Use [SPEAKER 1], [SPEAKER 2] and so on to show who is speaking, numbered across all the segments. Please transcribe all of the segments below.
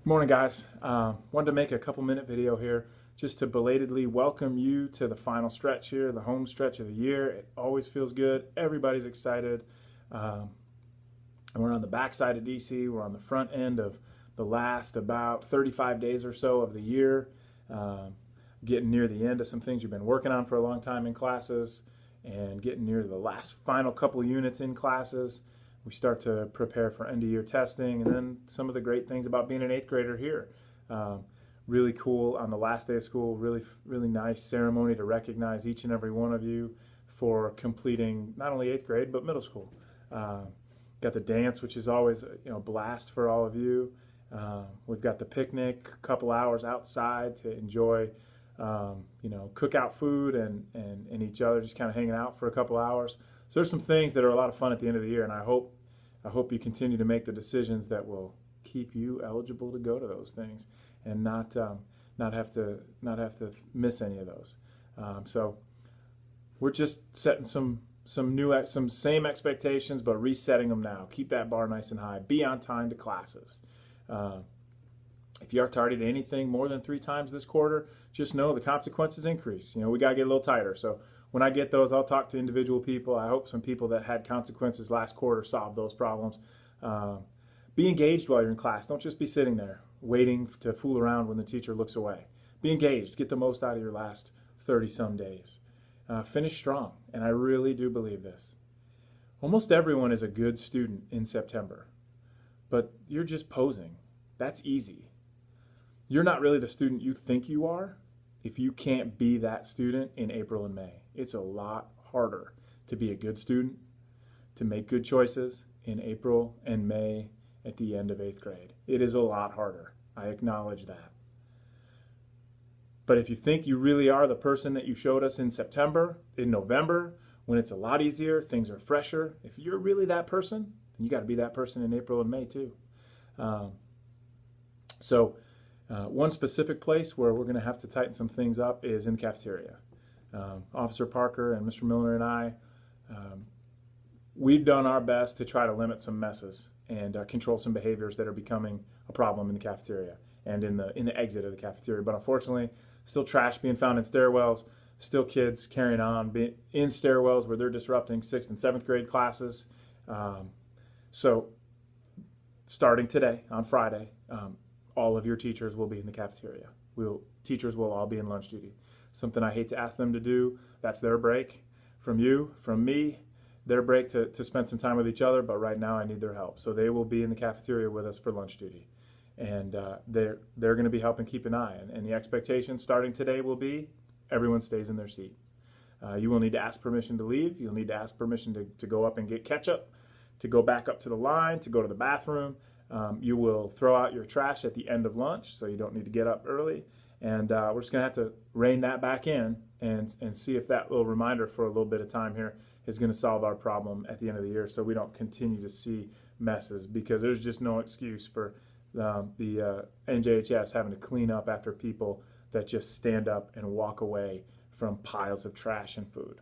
[SPEAKER 1] Good morning, guys. Wanted to make a couple-minute video here just to belatedly welcome you to the final stretch here, the home stretch of the year. It always feels good. Everybody's excited. And we're on the backside of DC. We're on the front end of the last about 35 days or so of the year. Getting near the end of some things you've been working on for a long time in classes and getting near the last final couple of units in classes. We start to prepare for end of year testing, and then some of the great things about being an eighth grader here. Really cool on the last day of school, really nice ceremony to recognize each and every one of you for completing not only eighth grade but middle school. Got the dance, which is always a blast for all of you. We've got the picnic, a couple hours outside to enjoy cookout food and each other, just kind of hanging out for a couple hours. So there's some things that are a lot of fun at the end of the year, and I hope you continue to make the decisions that will keep you eligible to go to those things and not have to miss any of those. So we're just setting some same expectations, but resetting them now. Keep that bar nice and high. Be on time to classes. If you are tardy to anything more than 3 times this quarter, just know the consequences increase. We got to get a little tighter. So when I get those, I'll talk to individual people. I hope some people that had consequences last quarter solve those problems. Be engaged while you're in class. Don't just be sitting there waiting to fool around when the teacher looks away. Be engaged. Get the most out of your last 30-some days. Finish strong, and I really do believe this. Almost everyone is a good student in September, but you're just posing. That's easy. You're not really the student you think you are if you can't be that student in April and May. It's a lot harder to be a good student, to make good choices in April and May at the end of 8th grade. It is a lot harder. I acknowledge that. But if you think you really are the person that you showed us in September, in November, when it's a lot easier, things are fresher, if you're really that person, then you got to be that person in April and May too. One specific place where we're going to have to tighten some things up is in the cafeteria. Officer Parker and Mr. Miller and I, we've done our best to try to limit some messes and control some behaviors that are becoming a problem in the cafeteria and in the exit of the cafeteria. But unfortunately, still trash being found in stairwells, still kids carrying on being in stairwells where they're disrupting 6th and 7th grade classes. So starting today, on Friday, all of your teachers will be in the cafeteria. Teachers will all be in lunch duty. Something I hate to ask them to do. That's their break from you, from me, their break to spend some time with each other, but right now I need their help. So they will be in the cafeteria with us for lunch duty. And they're going to be helping keep an eye. And the expectation starting today will be everyone stays in their seat. You will need to ask permission to leave. You'll need to ask permission to go up and get ketchup, to go back up to the line, to go to the bathroom. You will throw out your trash at the end of lunch, so you don't need to get up early. And we're just going to have to rein that back in and see if that little reminder for a little bit of time here is going to solve our problem at the end of the year so we don't continue to see messes, because there's just no excuse for the NJHS having to clean up after people that just stand up and walk away from piles of trash and food.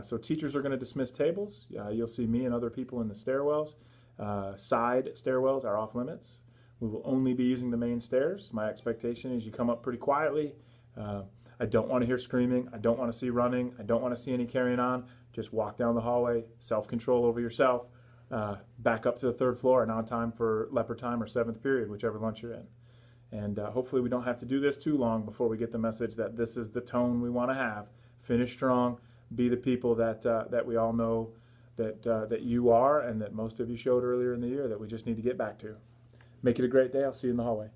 [SPEAKER 1] So teachers are going to dismiss tables. You'll see me and other people in the stairwells. Side stairwells are off limits. We will only be using the main stairs. My expectation is you come up pretty quietly. I don't want to hear screaming. I don't want to see running. I don't want to see any carrying on. Just walk down the hallway, self-control over yourself, back up to the 3rd floor and on time for leopard time or 7th period, whichever lunch you're in. And hopefully we don't have to do this too long before we get the message that this is the tone we want to have. Finish strong. Be the people that we all know that you are and that most of you showed earlier in the year that we just need to get back to. Make it a great day. I'll see you in the hallway.